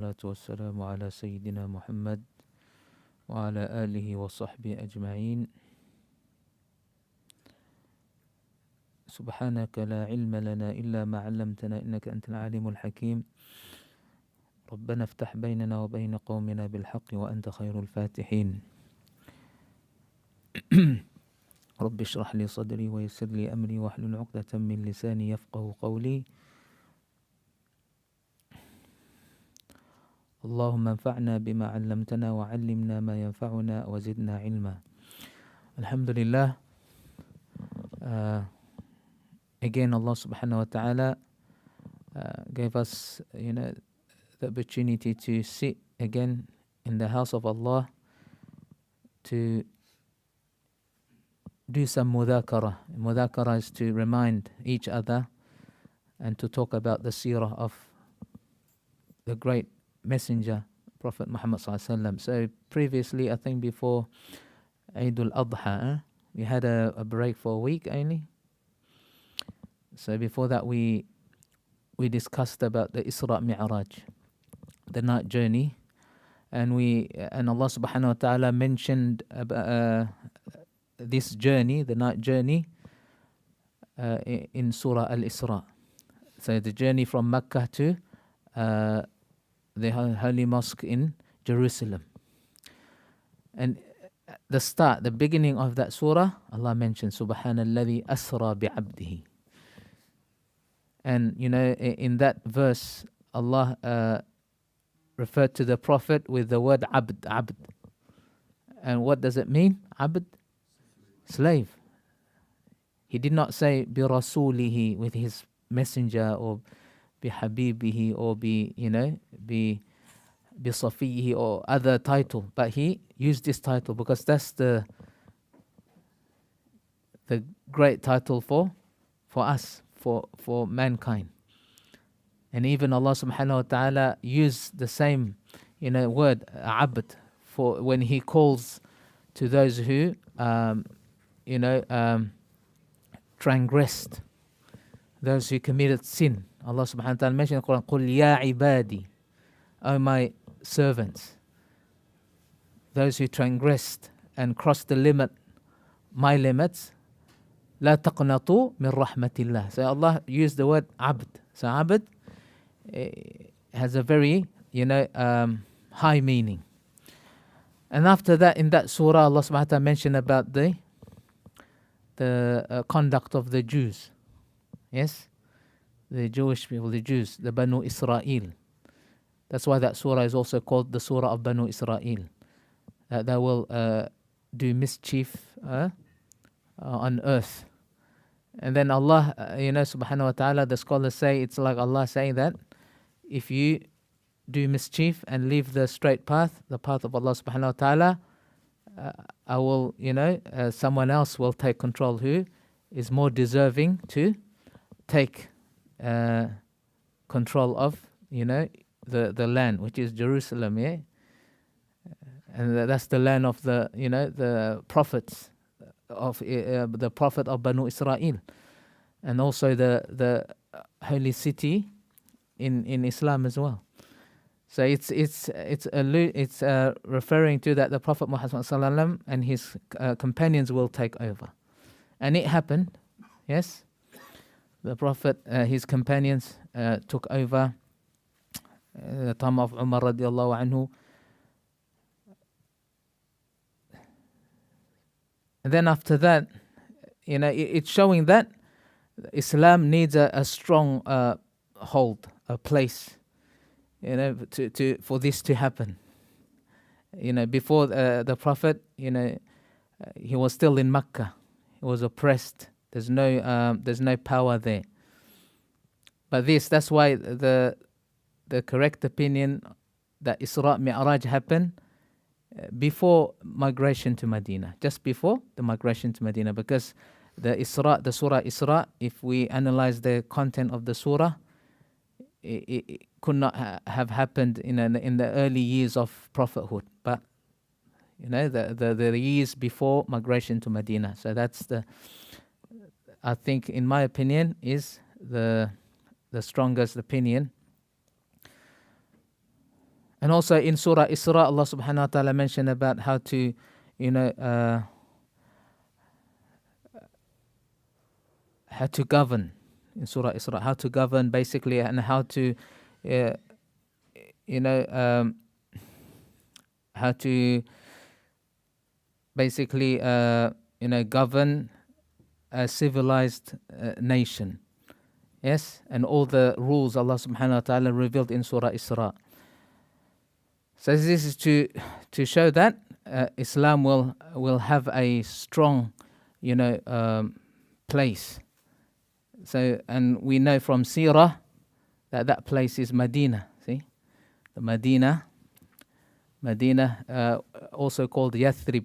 والسلام على سيدنا محمد وعلى آله وصحبه أجمعين. سبحانك لا علم لنا إلا ما علمتنا إنك أنت العليم الحكيم. ربنا افتح بيننا وبين قومنا بالحق وأنت خير الفاتحين. رب اشرح لي صدري ويسر لي أمري واحلل عقدة من لساني يفقه قولي. اللهم انفعنا بما علمتنا وعلمنا ما ينفعنا وزدنا علما. Alhamdulillah. Again, Allah subhanahu wa ta'ala gave us, the opportunity to sit again in the house of Allah to do some mudhakara. Mudhakara is to remind each other and to talk about the seerah of the great messenger, Prophet Muhammad sallallahu alaihi wasallam. So previously, I think before Eid al-Adha, we had a break for a week only. So before that, we discussed about the Isra Mi'raj, the night journey, and Allah subhanahu wa ta'ala mentioned about this journey, the night journey, in Surah Al-Isra. So the journey from Mecca to the Holy Mosque in Jerusalem. And the beginning of that surah, Allah mentioned Subhanalladhi asra bi'abdihi. And in that verse, Allah referred to the Prophet with the word abd. And what does it mean? Abd? Slave. He did not say bi rasulihi, with his messenger, or bi habibihi, or bi safihi, or other title, but he used this title because that's the great title for us, for mankind. And even Allah subhanahu wa ta'ala used the same word abd for when he calls to those who transgressed, those who committed sin. Allah subhanahu wa ta'ala mentioned in the Quran, قُلْ يَا عِبَادِي, O my servants, those who transgressed and crossed the limit, my limits, لا تقنطوا من رحمة الله. So Allah used the word abd. So abd has a very high meaning. And after that, in that surah, Allah subhanahu wa ta'ala mentioned about the conduct of the Jews. Yes, the Jewish people, the Jews, the Banu Israel. That's why that surah is also called the surah of Banu Israel. They will do mischief on earth. And then Allah, subhanahu wa ta'ala, the scholars say it's like Allah saying that if you do mischief and leave the straight path, the path of Allah subhanahu wa ta'ala, I will, someone else will take control who is more deserving to take control of, the land, which is Jerusalem, yeah? And that's the land of the prophets, of the prophet of Banu Israel, and also the holy city in Islam as well. So it's referring to that the Prophet Muhammad sallallahu alaihi wasallam and his companions will take over, and it happened. Yes, the Prophet, his companions took over the time of Umar radiallahu anhu. And then after that, it's showing that Islam needs a strong hold, a place, for this to happen. Before the Prophet, he was still in Mecca. He was oppressed. There's no power there. But that's why the correct opinion that Isra Mi'raj happened before migration to Medina, just before the migration to Medina, because the Surah Isra, if we analyze the content of the surah, it could not have happened in the early years of prophethood, but the years before migration to Medina. So that's I think, in my opinion, is the strongest opinion. And also in Surah Isra, Allah subhanahu wa ta'ala mentioned about how to, how to govern. In Surah Isra, how to govern basically, and how to, uh, how to basically, govern a civilized nation. Yes, and all the rules Allah subhanahu wa ta'ala revealed in Surah Isra. So this is to show that Islam will have a strong, place. So, and we know from Seerah that place is Medina. See, the Medina, also called Yathrib,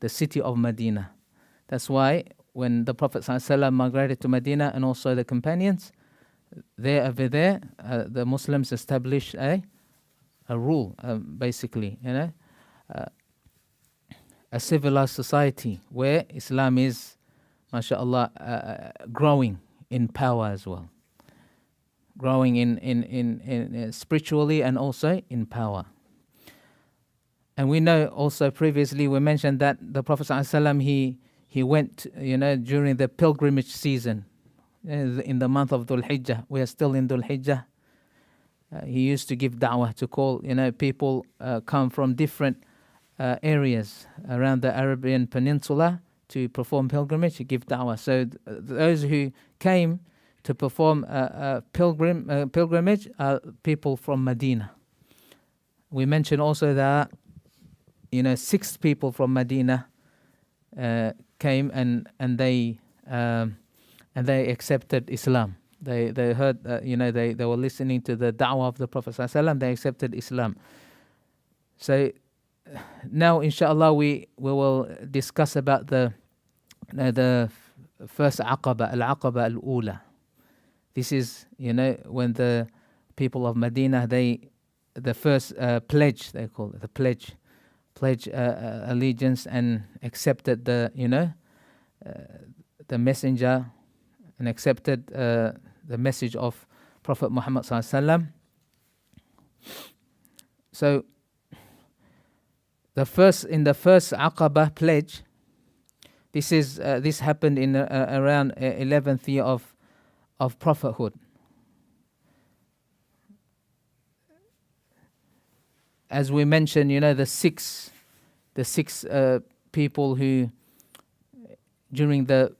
the city of Medina. That's why when the Prophet ﷺ migrated to Medina, and also the companions, over there, the Muslims established a rule, basically, a civilized society where Islam is, mashallah, growing in power as well, growing in spiritually and also in power. And we know also previously we mentioned that the Prophet ﷺ, he went, during the pilgrimage season, in the month of Dhul Hijjah. We are still in Dhul Hijjah. He used to give da'wah, to call, people come from different areas around the Arabian Peninsula to perform pilgrimage, to give da'wah. So those who came to perform pilgrimage are people from Medina. We mentioned also that 6 people from Medina came and they accepted Islam. They heard, they were listening to the da'wah of the Prophet ﷺ. They accepted Islam. So now, inshallah, we will discuss about the first aqaba, al-aqaba al-ula. This is, when the people of Medina, the first pledge, they call it the pledge allegiance, and accepted the messenger, and accepted the message of Prophet Muhammad ﷺ. So in the first Aqaba pledge, this happened in around 11th year of prophethood. As we mentioned, the six people who during the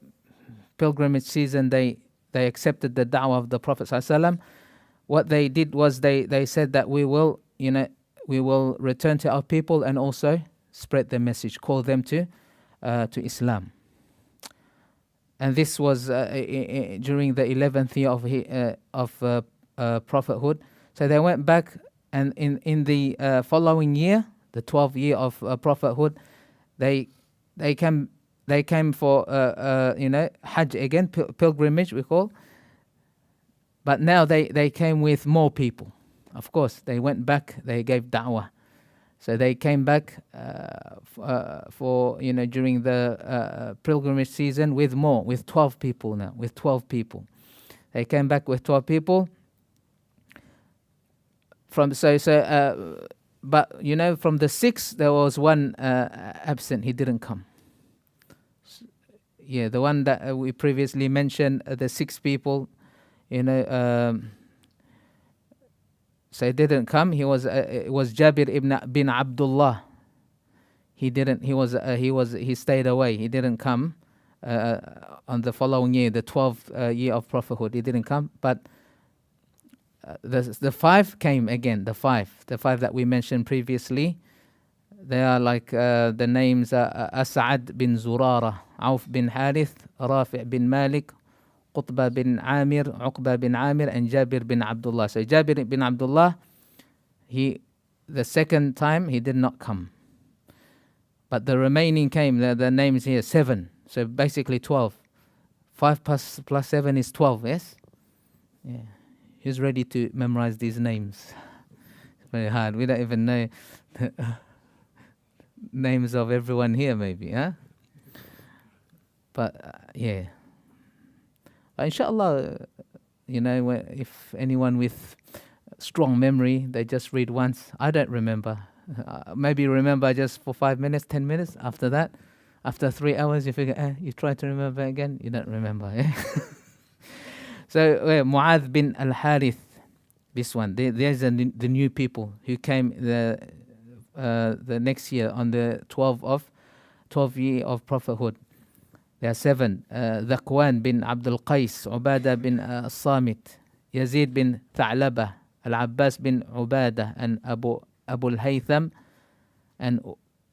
pilgrimage season they accepted the da'wah of the Prophet ﷺ. What they did was they said that we will return to our people and also spread the message, call them to Islam. And this was during the 11th year of prophethood. So they went back, and in the following year, the 12th year of prophethood, they came for Hajj again, pilgrimage we call. But now they came with more people. Of course, they went back, they gave da'wah. So they came back for during the pilgrimage season with 12 people now, with 12 people. They came back with 12 people. But from the 6, there was one absent. He didn't come. Yeah, the one that we previously mentioned, the 6 people, so he didn't come. It was Jabir bin Abdullah. He didn't. He stayed away. He didn't come on the following year, the 12th year of prophethood. He didn't come, but the 5 came again. The five that we mentioned previously. They are like the names As'ad bin Zurara, Auf bin Harith, Rafi' bin Malik, Qutbah bin Amir, Uqbah bin Amir, and Jabir bin Abdullah. So Jabir bin Abdullah, the second time he did not come. But the remaining came, the names here, 7. So basically 12. 5 plus 7 is 12, yes? Yeah. Who's ready to memorize these names? It's very hard. We don't even know the names of everyone here, maybe, huh? But, yeah. But inshallah, if anyone with strong memory. They just read once. I don't remember. Maybe remember just for 5 minutes, 10 minutes. After that, after 3 hours, you figure, you try to remember again. You don't remember. So Mu'adh bin al-Harith, this one. There's the new people who came the next year on the 12th year of prophethood. There are 7. Dhaqwan bin Abdul Qais, Ubadah bin Samit, Yazid bin Tha'labah, Al-Abbas bin Ubadah, and Abu al-Haytham, and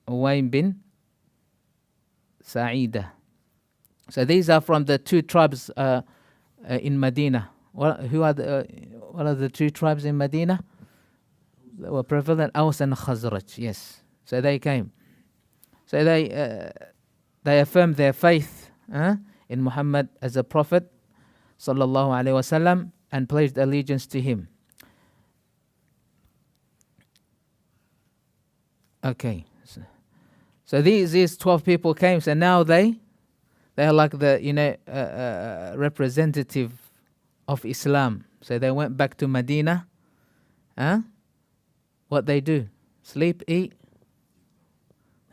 Uwaym bin Sa'idah. So these are from the 2 tribes in Medina. What are the 2 tribes in Medina that were prevalent? Aus and Khazraj. Yes. So they came. So they affirmed their faith in Muhammad as a prophet, sallallahu alaihi wasallam, and pledged allegiance to him. Okay. So these 12 people came. So now they are like the representative of Islam. So they went back to Medina. What they do? Sleep, eat.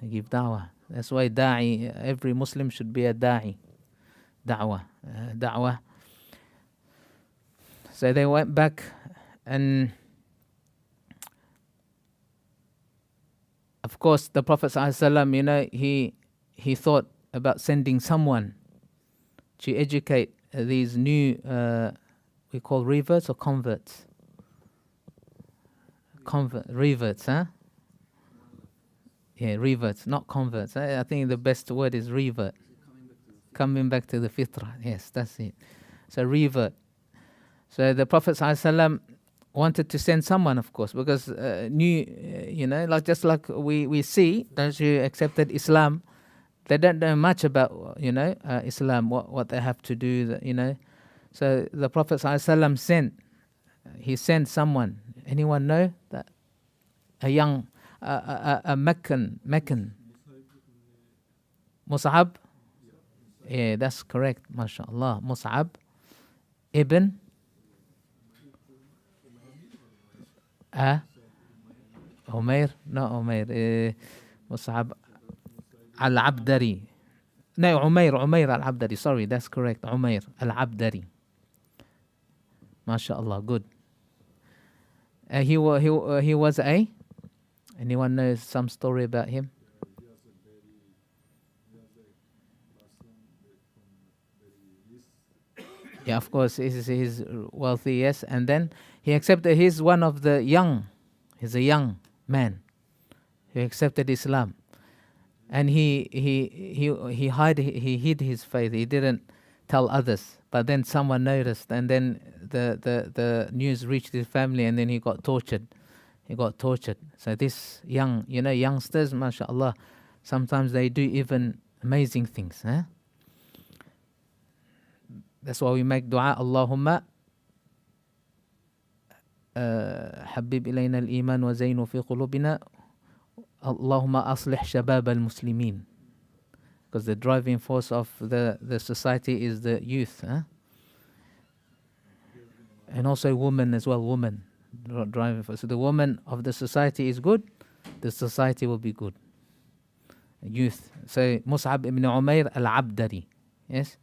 They give da'wah. That's why every Muslim should be a da'i. Da'wah. So they went back, and of course the Prophet ﷺ, he thought about sending someone to educate these new, we call reverts or converts? Reverts, Yeah, reverts, not converts. I think the best word is revert. Coming back to the fitrah. Yes, that's it. So revert. So the Prophet ﷺ wanted to send someone, of course, because just like we see those who accepted Islam, they don't know much about Islam, what they have to do, So the Prophet ﷺ sent someone. Anyone know that? A young, a Meccan. Mus'ab? Yeah, that's correct. MashaAllah. Mus'ab ibn Umair? No, Umair. Mus'ab al-Abdari. No, Umair al-Abdari. Sorry, that's correct. Umair al-Abdari. MashaAllah, good. He was a... Anyone knows some story about him? Yeah, of course, he's wealthy, yes. And then he accepted, he's one of the young, he's a young man who accepted Islam. And he hid his faith. He didn't tell others. But then someone noticed, and then the news reached his family, and then he got tortured. So this youngsters, mashallah, sometimes they do even amazing things. That's why we make dua, Allahumma habib ilayna al-iman wa zaynu fi qulubina, Allahumma aslih shabab al-muslimin. Because the driving force of the society is the youth. And also women as well, women driving force. So the woman of the society is good, the society will be good. Youth. So Mus'ab ibn Umair al-Abdari. Yes.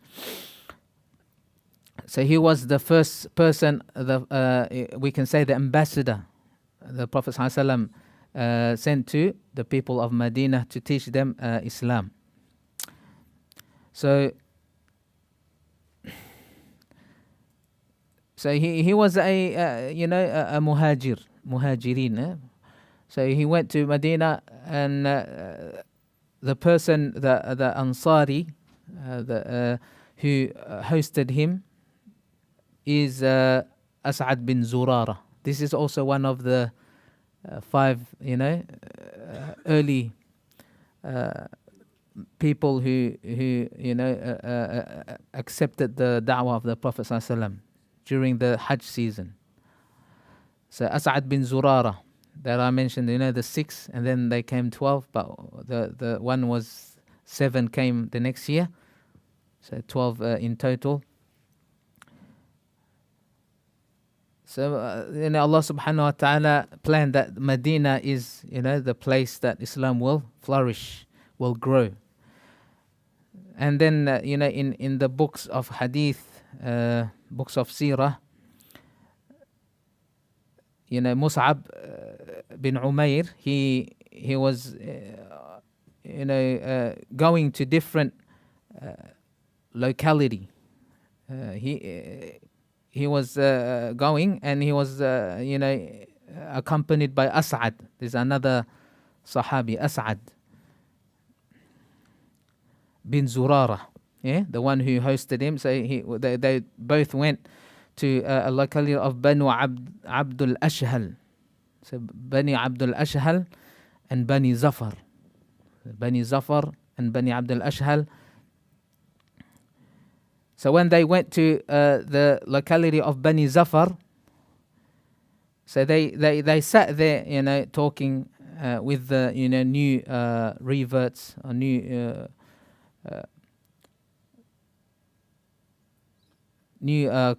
So he was the first person, we can say the ambassador, the Prophet ﷺ sent to the people of Medina to teach them Islam. So he was a muhajirin. So he went to Medina, and the person, the Ansari, who hosted him, is As'ad bin Zurara. This is also one of the 5, early people who accepted the da'wah of the Prophet ﷺ during the Hajj season. So As'ad bin Zurara, that I mentioned, the 6, and then they came 12, but the one was 7 came the next year, so 12 in total. So, Allah subhanahu wa ta'ala planned that Medina is, the place that Islam will flourish, will grow. And then, in the books of hadith, books of seerah, Mus'ab bin Umair, he was, going to different locality. He was going, and he was, accompanied by As'ad. There's another Sahabi, As'ad bin Zurara, the one who hosted him. So they both went to a locality of Banu Abdul Ashhal. So Bani Abdul Ashhal and Bani Zafar. Bani Zafar and Bani Abdul Ashhal. So when they went to the locality of Bani Zafar, so they sat there, talking with the new reverts or new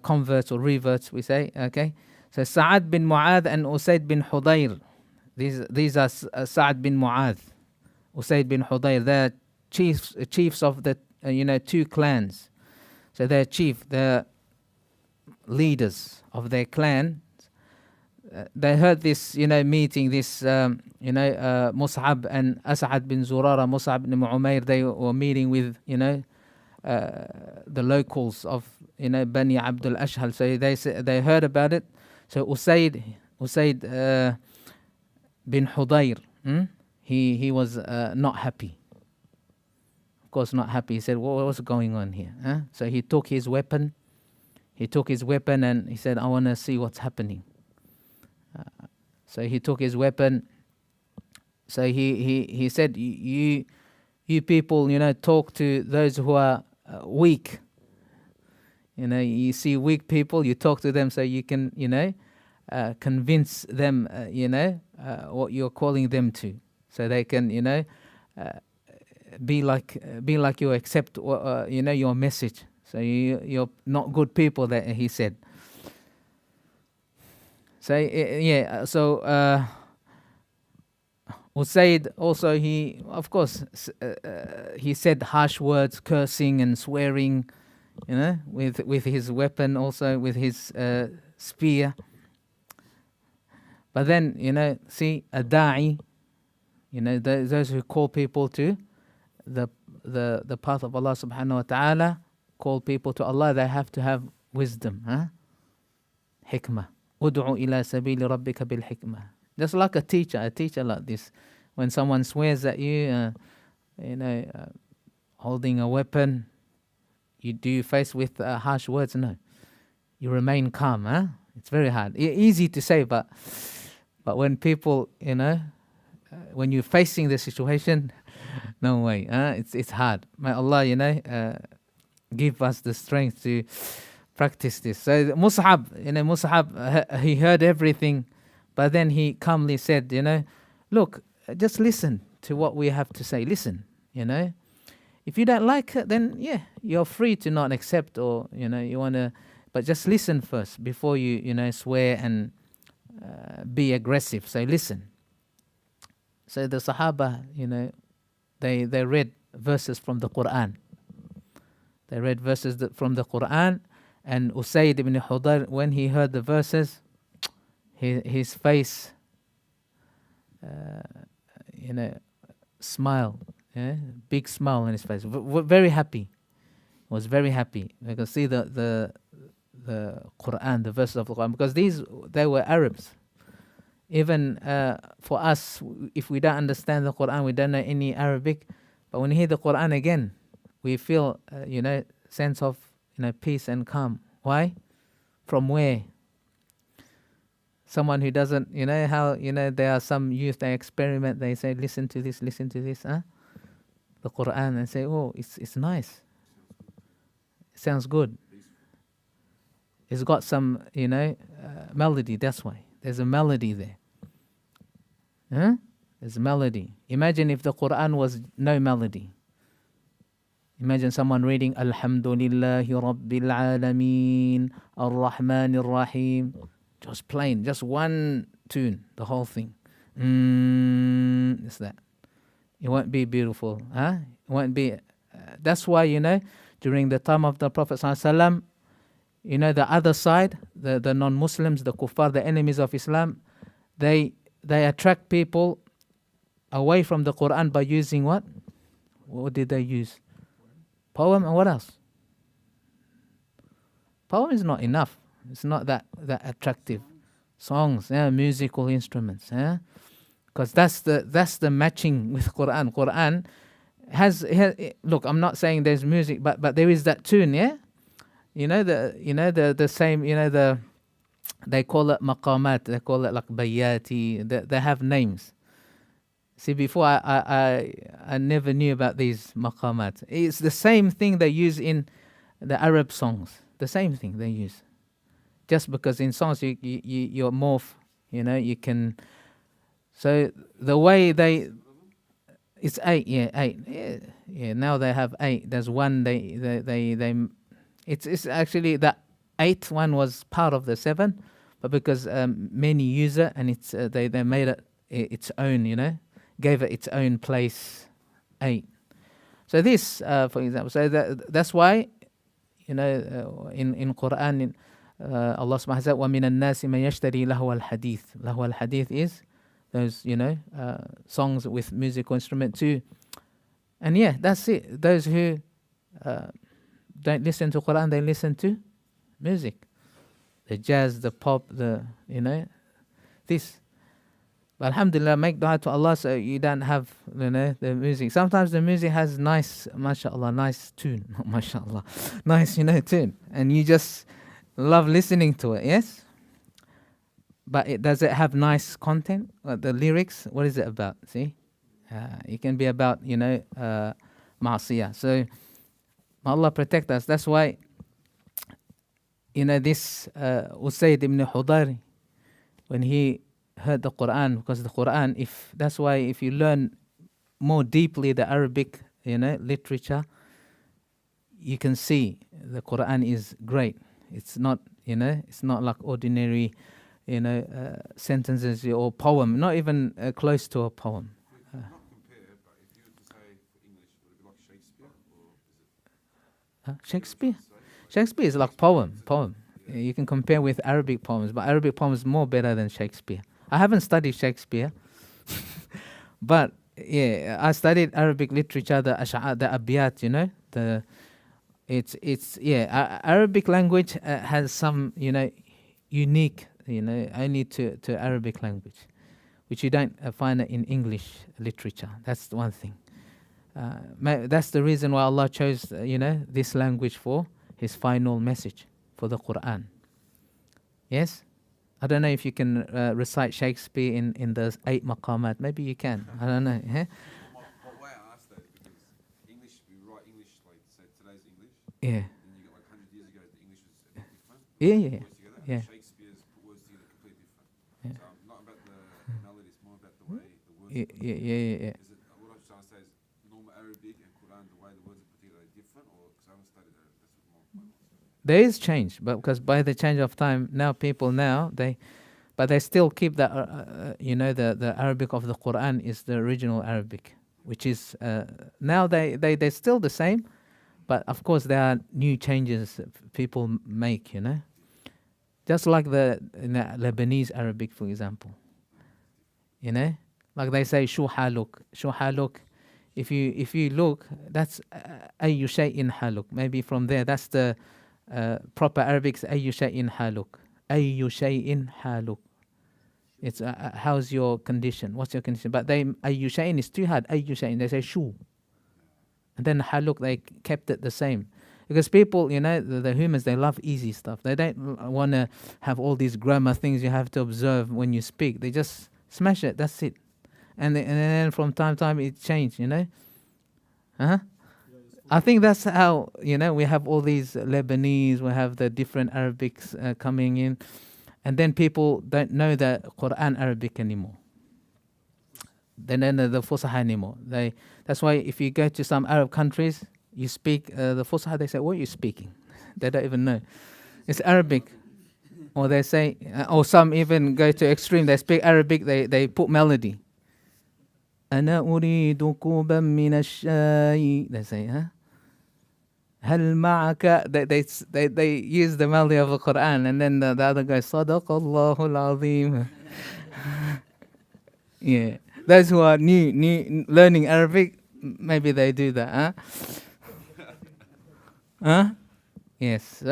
converts or reverts, we say. Okay, so Sa'ad bin Mu'adh and Usayd bin Hudayr. These are Sa'ad bin Mu'adh, Usayd bin Hudayr. They're chiefs of the two clans. So they're leaders of their clan. They heard this, meeting, this, Mus'ab and As'ad bin Zurara, Mus'ab bin Umair. They were meeting with, the locals of, Bani Abdul Ashhal. So they heard about it. So Usayd bin Hudayr, he was not happy. Of course, not happy. He said, what's going on here? Huh? So he took his weapon. And he said, I want to see what's happening. So he took his weapon. So he said, you people, talk to those who are weak. You see weak people, you talk to them so you can, convince them, what you're calling them to. So they can, be like you, accept, your message. So you're not good people, that he said. So Usayd also, he said harsh words, cursing and swearing, with his weapon, also with his spear. But then, see, a da'i, those who call people to the path of Allah subhanahu wa ta'ala, call people to Allah, they have to have wisdom, hikmah. Ud'u ila sabili rabbika bil hikmah. Just like a teacher like this. When someone swears at you, holding a weapon, do you face with harsh words? No. You remain calm, It's very hard. Easy to say, but when people, when you're facing the situation, no way, it's hard. May Allah, give us the strength to practice this. So Mus'ab, he heard everything, but then he calmly said, look, just listen to what we have to say. Listen, if you don't like it, then you're free to not accept, or you want to, but just listen first before you swear and be aggressive. So listen. So the Sahaba, they read verses from the Quran. They read verses from the Quran, and Usayd ibn Hudayr, when he heard the verses, his face, smile, big smile on his face, very happy. Was very happy. You can see the Quran, the verses of the Quran, because they were Arabs. Even for us, if we don't understand the Quran, we don't know any Arabic, but when we hear the Quran again, we feel, sense of, peace and calm. Why? From where? Someone who doesn't, how, there are some youth, they experiment, they say, listen to this, the Quran, and say, oh, it's nice. It sounds good. It's got some, melody, that's why. There's a melody there. There's a melody. Imagine if the Quran was no melody. Imagine someone reading Alhamdulillahi Rabbil Alameen Ar-Rahman Ar-Rahim. just plain, just one tune, the whole thing. It's that. It won't be beautiful, huh? It won't be. That's why, during the time of the Prophet ﷺ, the other side, the non-Muslims, the kuffar, the enemies of Islam, they attract people away from the Quran by using what? What did they use? Poem, and what else? Poem is not enough. It's not that attractive. Songs, musical instruments, because that's the matching with Quran. Quran has look. I'm not saying there's music, but there is that tune, yeah. The same. They call it maqamat. They call it like bayati. They have names. See, before I never knew about these maqamat. It's the same thing they use in the Arab songs. The same thing they use. Just because in songs you're morph, you can. So the way it's 8, 8, yeah. Now they have 8. There's one it's actually the 8th one was part of the 7, but because many use it and it's they made it its own, gave it its own place, 8. So this, for example, so that's why, in Quran. Allah subhanahu wa ta'ala, وَمِنَ النَّاسِ مَنْ يَشْتَرِي لَهْوَ الْحَدِيثِ. Lahwa al-hadith is those, songs with musical instrument too. And yeah, that's it. Those who don't listen to Quran, they listen to music. The jazz, the pop, this. But alhamdulillah, make dua to Allah so you don't have, the music. Sometimes the music has nice, mashallah, nice tune. Not mashallah. Nice, tune. And you just love listening to it, yes? But does it have nice content? The lyrics, what is it about? See? It can be about, ma'asiyah. So, may Allah protect us. That's why, this Usayd ibn Hudayr, when he heard the Quran, because the Quran, that's why if you learn more deeply the Arabic, literature, you can see the Quran is great. It's not, it's not like ordinary, sentences or poem. Not even close to a poem. Not compare, but if you were to say for English, would it be like Shakespeare, or is it? Shakespeare. Shakespeare is like poem. You can compare with Arabic poems, but Arabic poems more better than Shakespeare. I haven't studied Shakespeare, but yeah, I studied Arabic literature, the ash'ar, the abiyat. Arabic language has some, unique, only to Arabic language, which you don't find it in English literature. That's the one thing. That's the reason why Allah chose, this language for His final message, for the Quran. Yes? I don't know if you can recite Shakespeare in the 8 maqamat. Maybe you can. I don't know. Why I asked that is because English, we write English like say today's English. Yeah. And you got like 100 years ago, the English was a bit different. Yeah. Shakespeare's put words together completely different. Yeah. So not about the melody, it's more about the way the words. Yeah. Is it what I'm trying to say is normal Arabic and Quran, the way the words are put together are different, or because I haven't studied Arabic, that's what my point was. There is change, but because by the change of time, now people but they still keep the the Arabic of the Quran is the original Arabic, which is now they're still the same, but of course there are new changes people make, just like the Lebanese Arabic, for example, like they say shu haluk. If you look, that's ayyu shay'in haluk. Maybe from there, that's the proper Arabic, ayyu shay'in haluk. Ayyu shay'in haluk. It's how's your condition? What's your condition? But they ayyu shay'in is too hard. Ayyu shay'in, they say shu. And then haluk, they kept it the same. Because people, the humans, they love easy stuff. They don't want to have all these grammar things you have to observe when you speak. They just smash it, that's it. And then from time to time it changed, I think that's how, we have all these Lebanese, we have the different Arabics coming in, and then people don't know the Quran Arabic anymore. They don't know the Fusha anymore. That's why if you go to some Arab countries, you speak the Fusha, they say, what are you speaking? They don't even know. It's Arabic. Or they say, or some even go to extreme. They speak Arabic. They put melody. أنا أريد كوبا من الشاي. They say, huh? هل معك. They use the melody of the Quran, and then the other guy, صدق الله العظيم. Yeah, those who are new learning Arabic, maybe they do that, huh? Huh? Yes.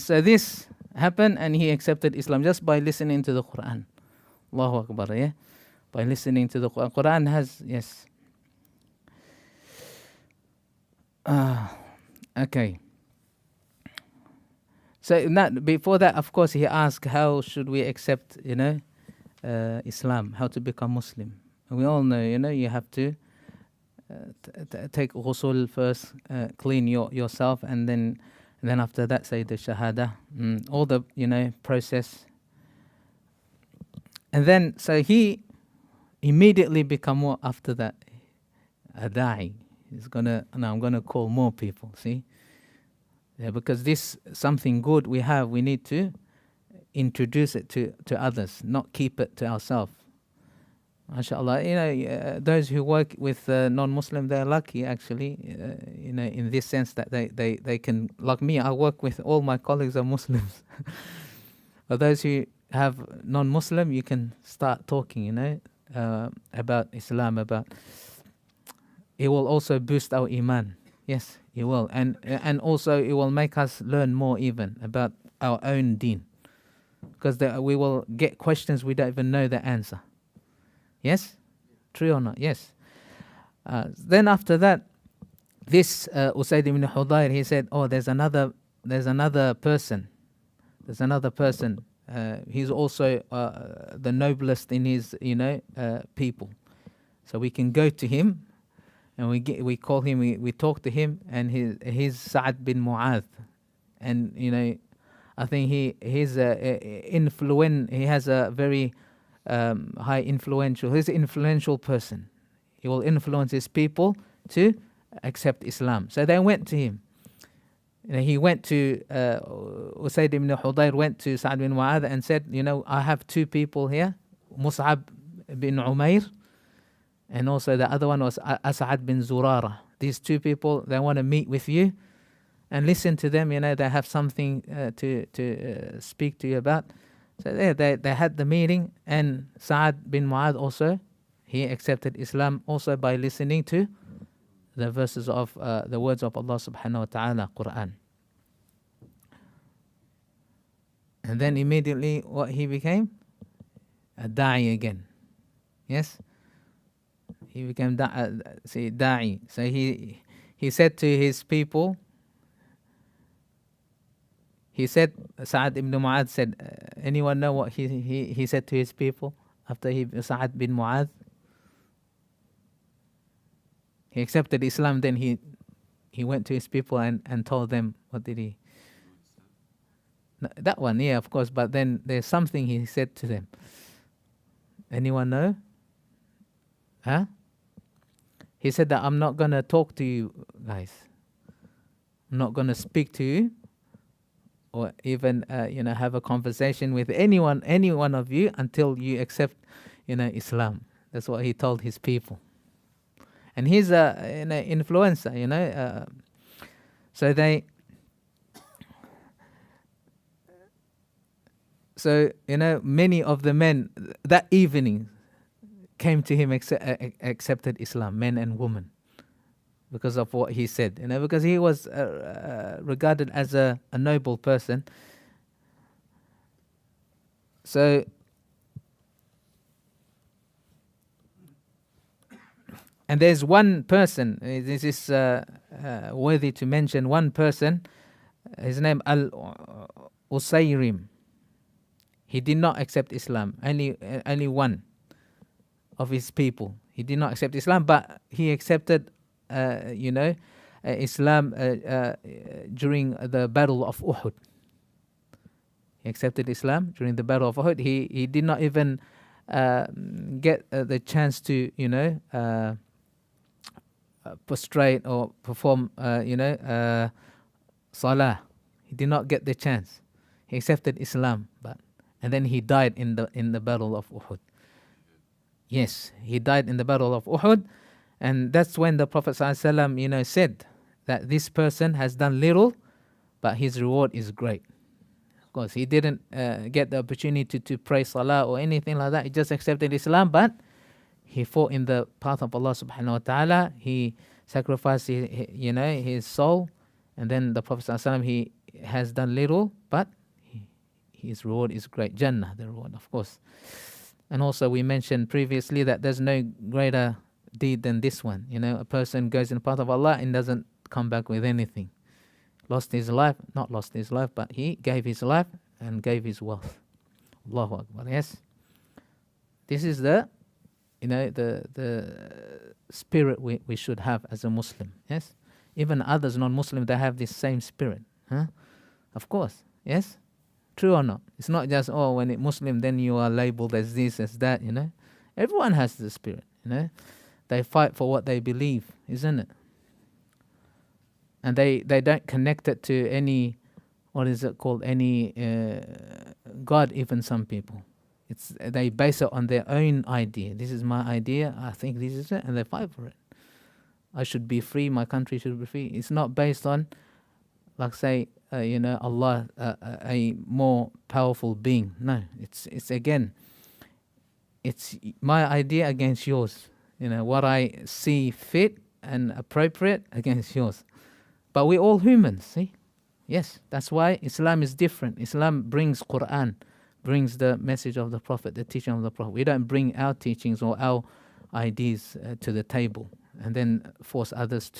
So this happened, and he accepted Islam just by listening to the Quran. Allahu Akbar. Yeah, by listening to the Quran. Quran has okay. So before that, of course, he asked, how should we accept, Islam, how to become Muslim. And we all know, you have to take ghusl first, clean yourself, and then after that say the shahada, all the process. And then so he immediately become what after that? A da'i. I'm gonna call more people, see? Yeah, because this something good we need to introduce it to others, not keep it to ourselves. MashaAllah, those who work with non-Muslim, they're lucky actually, in this sense that they can, like me, I work with all my colleagues are Muslims. But those who have non-Muslim, you can start talking, about Islam, it will also boost our iman. Yes, it will, and also it will make us learn more even about our own deen, because we will get questions we don't even know the answer. Yes, true or not? Yes. Then after that, this Usayd ibn Hudayr, he said, "Oh, there's another person. There's another person. He's also the noblest in his people. So we can go to him." And we call him, we talk to him, and he's Sa'ad bin Mu'adh, and I think he's he has a very he's an influential person. He will influence his people to accept Islam. So they went to him. He went to Usayd ibn Hudayr went to Sa'ad bin Mu'adh and said, I have two people here, Mus'ab bin Umair, and also the other one was As'ad bin Zurara. These two people, they want to meet with you and listen to them. They have something to speak to you about. So they had the meeting, and Sa'ad bin Mu'adh also, he accepted Islam also by listening to the verses of the words of Allah subhanahu wa ta'ala, Quran. And then immediately what he became? A da'i again. Yes? He became da'i. So he said to his people, Sa'ad ibn Mu'adh said, anyone know what he said to his people after Sa'ad bin Mu'adh? He accepted Islam, then he went to his people and told them, what did he? That one, yeah, of course, but then there's something he said to them. Anyone know? Huh? He said that I'm not going to talk to you guys. I'm not going to speak to you or even have a conversation with any one of you until you accept Islam. That's what he told his people. And he's an influencer, so many of the men that evening came to him, accepted Islam, men and women, because of what he said. Because he was regarded as a noble person. So and there's one person, this is worthy to mention, one person, his name Al-Usayrim. He did not accept Islam, only one of his people. He did not accept Islam, but he accepted Islam during the Battle of Uhud. He accepted Islam during the Battle of Uhud. He did not even get the chance to prostrate or perform salah. He did not get the chance. He accepted Islam, and then he died in the battle of Uhud. Yes, he died in the battle of Uhud, and that's when the Prophet ﷺ, said that this person has done little, but his reward is great. Of course, he didn't get the opportunity to pray salah or anything like that. He just accepted Islam, but he fought in the path of Allah subhanahu wa ta'ala. He sacrificed his soul, and then the Prophet ﷺ, he has done little, but his reward is great. Jannah, the reward, of course. And also we mentioned previously that there's no greater deed than this one. A person goes in the path of Allah and doesn't come back with anything. Not lost his life, but he gave his life and gave his wealth. Allahu Akbar, yes. This is the spirit we should have as a Muslim, yes. Even others non-Muslim, they have this same spirit, of course, yes. True or not? It's not just, when it's Muslim, then you are labeled as this, as that, Everyone has the spirit, They fight for what they believe, isn't it? And they don't connect it to any, any God, even some people. They base it on their own idea. This is my idea, I think this is it, and they fight for it. I should be free, my country should be free. It's not based on, like say, Allah, a more powerful being. No, it's again, it's my idea against yours. What I see fit and appropriate against yours. But we're all humans, see? Yes, that's why Islam is different. Islam brings Quran, brings the message of the Prophet, the teaching of the Prophet. We don't bring our teachings or our ideas to the table and then force others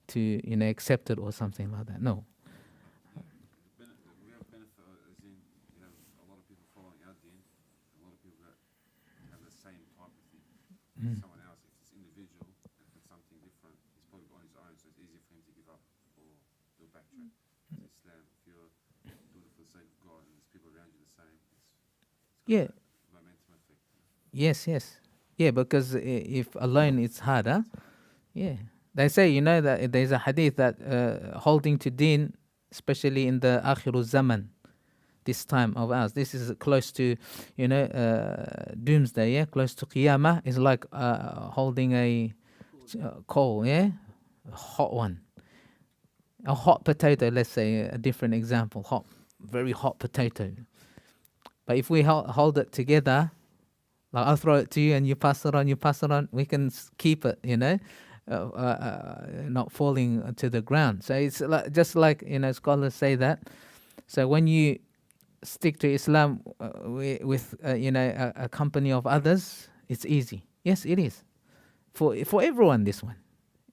to accept it or something like that. No. We have benefit, as in you have a lot of people following our deen, a lot of people that have the same type of thing. Someone else, if it's individual, if it's something different, he's probably on his own, so it's easier for him to give up or do a backtrack. It's Islam, if you're doing it for the sake of God and there's people around you the same, it's Yeah. momentum effect. Yes. Yeah, because if alone it's harder. Yeah. They say, that there's a hadith that holding to deen, especially in the Akhirul Zaman, this time of ours, this is close to, doomsday, yeah, close to Qiyamah, is like holding a coal, yeah, a hot one. A hot potato, let's say, a different example, very hot potato. But if we hold it together, like I'll throw it to you and you pass it on, we can keep it, not falling to the ground. So it's just like, scholars say that. So when you stick to Islam with a company of others, it's easy. Yes, it is. For everyone, this one.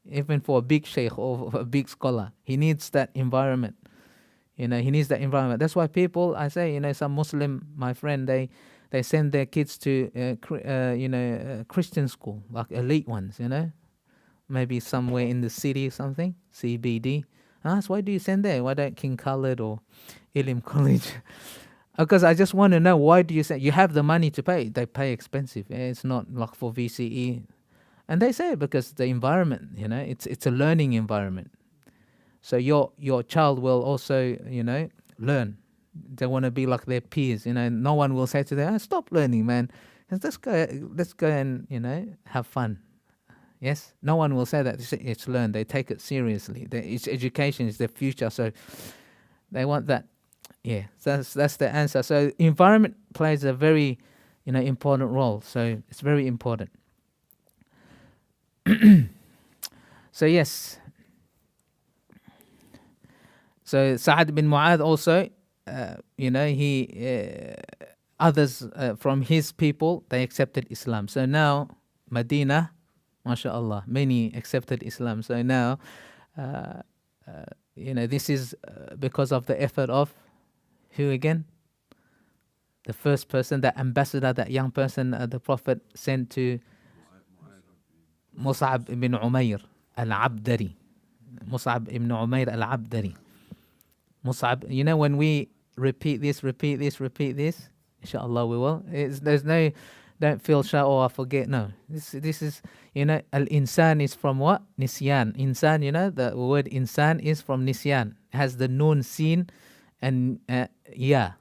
Even for a big sheikh or a big scholar, he needs that environment. He needs that environment. That's why people, I say, some Muslim, my friend, they send their kids to Christian school, like elite ones, maybe somewhere in the city or something, CBD. I ask, why do you send there? Why don't King Khalid or Elim College? Because I just want to know, why do you send? You have the money to pay. They pay expensive. It's not like for VCE. And they say because the environment, it's a learning environment. So your child will also, learn. They want to be like their peers. No one will say to them, stop learning, man. Let's go and, have fun. Yes? No one will say that. It's learn. They take it seriously. It's education. It's their future. So they want that. Yeah, so that's the answer. So environment plays a very, important role. So it's very important. So yes. So Sa'ad bin Mu'adh also, he others from his people, they accepted Islam. So now Medina, mashallah, many accepted Islam. So now, this is because of the effort of who again? The first person, the ambassador, that young person the Prophet sent to Mus'ab ibn Umair al-Abdari. Mus'ab ibn Umair al-Abdari. Mus'ab, when we repeat this, inshallah we will. There's no, don't feel shy, I forget. No, this is, al-insan is from what? Nisyan. Insan, the word insan is from nisyan. It has the nun, sin, And yeah,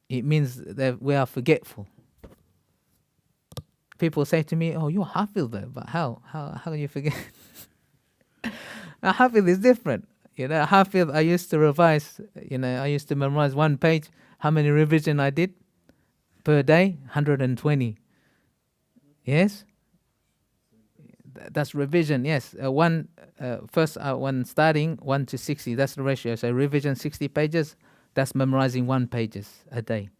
it means that we are forgetful. People say to me, "Oh, you're Hafiz though, but how? How you forget?" Now, Hafiz is different. Hafiz, I used to revise. I used to memorize one page. How many revision I did per day? 120. Yes, that's revision. Yes, when starting 1 to 60. That's the ratio. So revision 60 pages. That's memorizing 1 pages a day.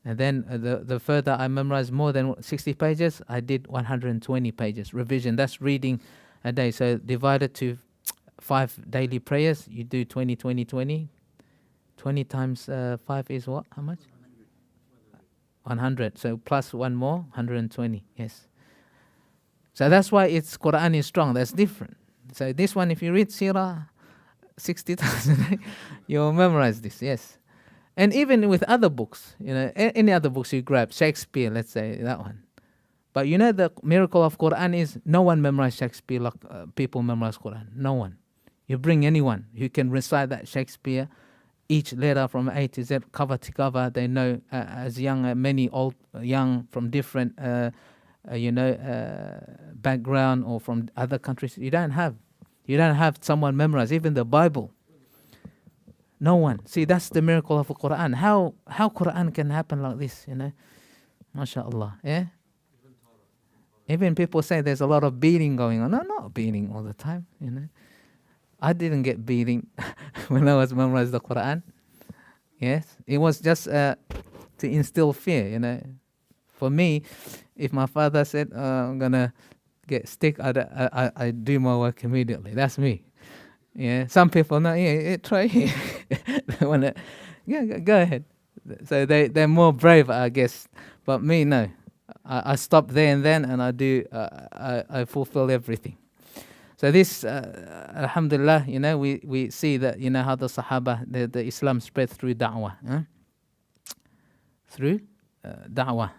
And then the further I memorize more than 60 pages, I did 120 pages. Revision, that's reading a day. So divided to 5 daily prayers, you do 20, 20, 20. 20 times 5 is what? How much? 100. So plus one more, 120. Yes. So that's why Quran is strong. That's different. So this one, if you read Seerah 60 times a day, you'll memorize this. Yes. And even with other books, any other books you grab, Shakespeare, let's say that one. But the miracle of Quran is no one memorized Shakespeare like people memorize Quran. No one. You bring anyone who can recite that Shakespeare, each letter from A to Z, cover to cover, they know as young, many old, young from different, background or from other countries. You don't have someone memorize even the Bible. No one. See, that's the miracle of the Quran. How Quran can happen like this, MashaAllah. Yeah? Even people say there's a lot of beating going on. No, not beating all the time, I didn't get beating when I was memorizing the Quran. Yes? It was just to instill fear, For me, if my father said, I'm going to get stick, I do my work immediately. That's me. Yeah, some people know. Yeah, try here. They wanna, go ahead. So they're more brave, I guess. But me, no. I stop there and then, and I do. I fulfill everything. So this, alhamdulillah, we see that how the Sahaba, the Islam spread through da'wah, through da'wah,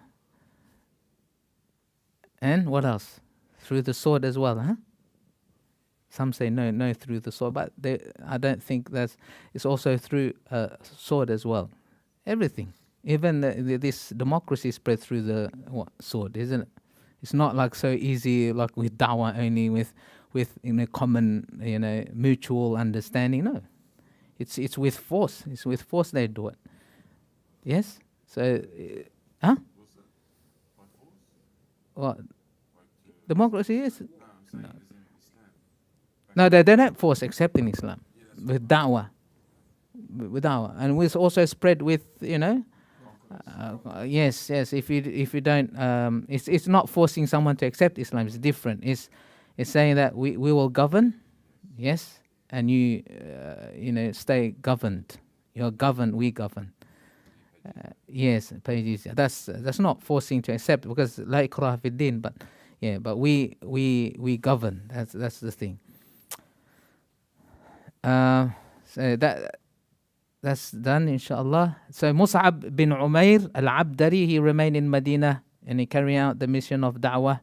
and what else? Through the sword as well, huh? Some say no through the sword, but I don't think it's also through sword as well. Everything, even this democracy spread through the sword, isn't it? It's not like so easy like with da'wah only with common mutual understanding. No, it's with force. It's with force they do it. Yes. So, huh? What? Democracy is. No, they don't force accepting Islam with da'wah. With da'wah. And we also spread with, yes. If you don't, it's not forcing someone to accept Islam. It's different. It's saying that we will govern, yes, and you, stay governed. You're governed, we govern. Yes, that's not forcing to accept because la ikraha fid din, but we govern. That's the thing. So that's done, inshallah. So Mus'ab bin Umair al-Abdari, he remained in Medina and he carried out the mission of da'wah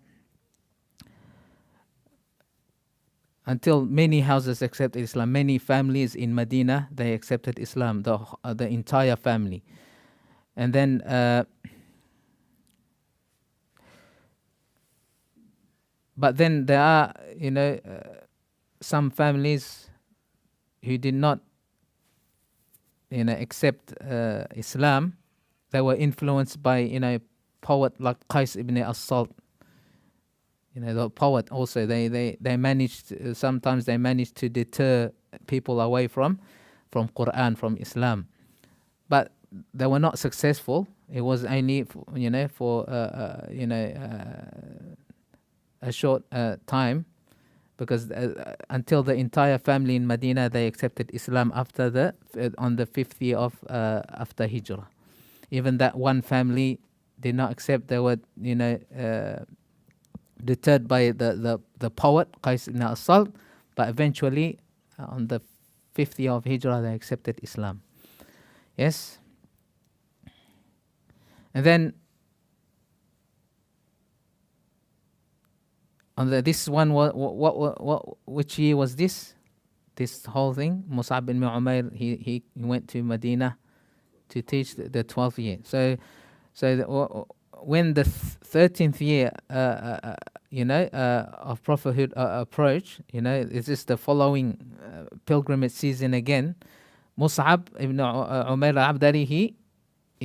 until many houses accepted Islam. Many families in Medina, they accepted Islam, the entire family. And then but then there are some families who did not accept Islam. They were influenced by poet like Qais ibn as-Salt. The poet also, they managed sometimes they managed to deter people away from Quran, from Islam, but they were not successful. It was only for a short time, because until the entire family in Medina, they accepted Islam after on the 5th year of after Hijrah. Even that one family did not accept. They were deterred by the poet Qais ibn as-Salt, but eventually on the 5th year of Hijrah they accepted Islam. Yes. And then on this one, which year was this? this whole thing, Mus'ab bin Umair, he went to Medina to teach the 12th year. When the 13th year, of prophethood approached, is this the following pilgrimage season again? Mus'ab ibn Umair al-Abdari, he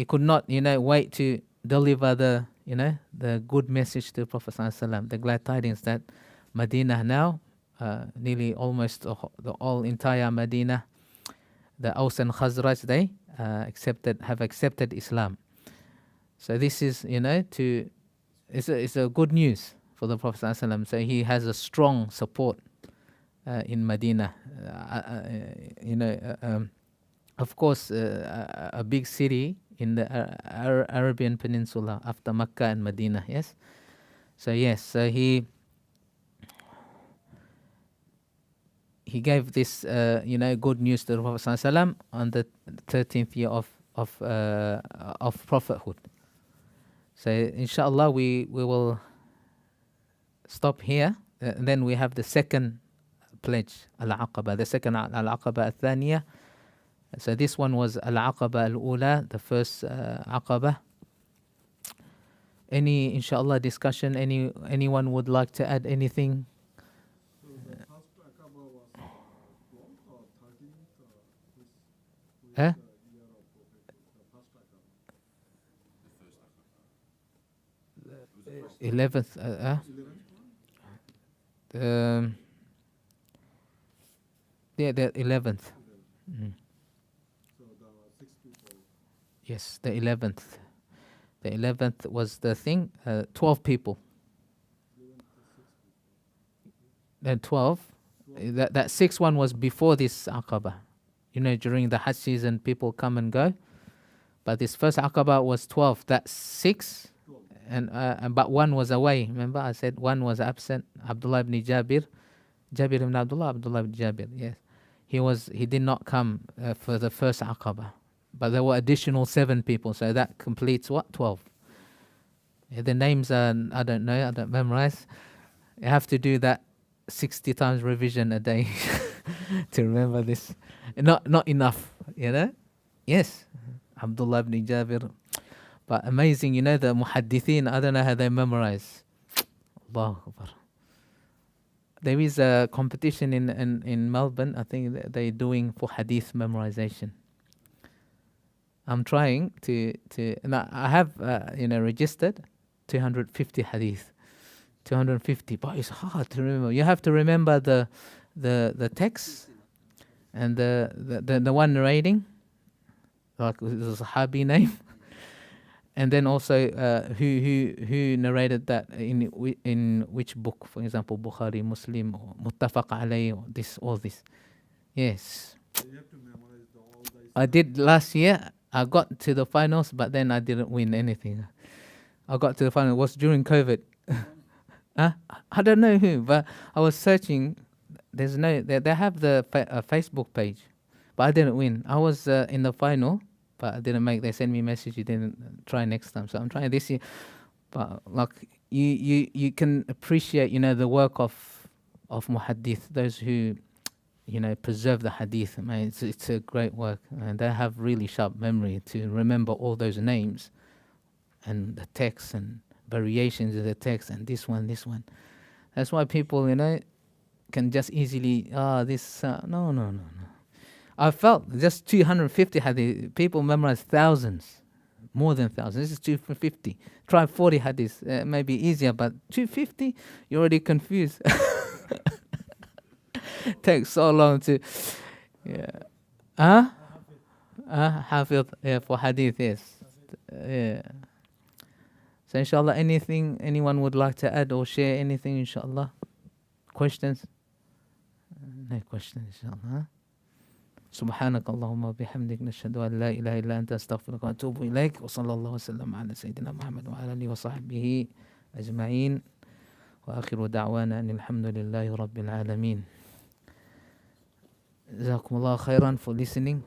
could not, wait to deliver the good message to Prophet sallallahu alaihi wasallam, the glad tidings that Medina now, nearly almost the all entire Medina, the Aus and Khazraj, they have accepted Islam. So this is, it's a good news for the Prophet sallallahu alaihi wasallam. So he has a strong support in Medina. Of course, a big city in the Arabian Peninsula after Mecca and Medina. Yes. So he gave this good news to the Prophet sallallahu alaihi wasallam on the 13th year of prophethood. So inshallah we will stop here. And then we have the second pledge, Al-Aqaba, the second Al-Aqaba Al-Thaniya. So this one was Al-Aqaba Al-Ula, the first Aqaba. Any, inshallah, discussion? Anyone would like to add anything? So the first Aqaba was 12th or 13th? Which Eh? the year of prophethood, the first Aqaba? 11th. 11th one? The 11th. Mm. So the 6 people. Yes, the 11th. The 11th was the thing, 12 people. 11th to 6 people. Then 12. That 6th one was before this Aqaba. During the Hajj season, people come and go. But this first Aqaba was 12. That's 6. 12. But one was away. Remember, I said one was absent. Abdullah ibn Jabir. Jabir ibn Abdullah ibn Jabir. Yes. He did not come for the first Aqaba. But there were additional 7 people. So that completes what? 12. Yeah, the names are, I don't know. I don't memorize. You have to do that 60 times revision a day to remember this. Not enough, Yes. Abdullah ibn Jabir. But amazing, the muhaddithin, I don't know how they memorize. Allahu Akbar. There is a competition in Melbourne. I think they're doing for hadith memorization. I'm trying to and I have registered 250 hadith. 250, but it's hard to remember. You have to remember the text and the one narrating, like the Sahabi name. And then also who narrated that in which book, for example, Bukhari, Muslim, or Muttafaq alayhi, or all this. Yes. So you have to memorize all the I did last year. I got to the finals, but then I didn't win anything. I got to the final. It was during COVID. I don't know who, but I was searching. They have the Facebook page, but I didn't win. I was in the final, but I didn't make. They sent me a message. You didn't try next time, so I'm trying this year. But like you can appreciate, the work of muhaddith, those who, preserve the hadith. Man, it's a great work, and they have really sharp memory to remember all those names, and the text and variations of the text, and this one. That's why people, can just easily no. I felt just 250 hadith. People memorize thousands, more than thousands. This is 250. Try 40 hadith, maybe easier, but 250, you're already confused. Takes so long to, Hafidh, for hadith, yes. Yeah. So inshallah, anyone would like to add or share anything, inshallah? Questions? No questions, inshallah. سبحانك اللهم وبحمدك نشهد أن لا إله إلا أنت أستغفرك وأتوب إليك وصلى الله وسلم على سيدنا محمد وعلى آله وصحبه أجمعين وآخر دعوانا أن الحمد لله رب العالمين. جزاكم الله خيرا for listening.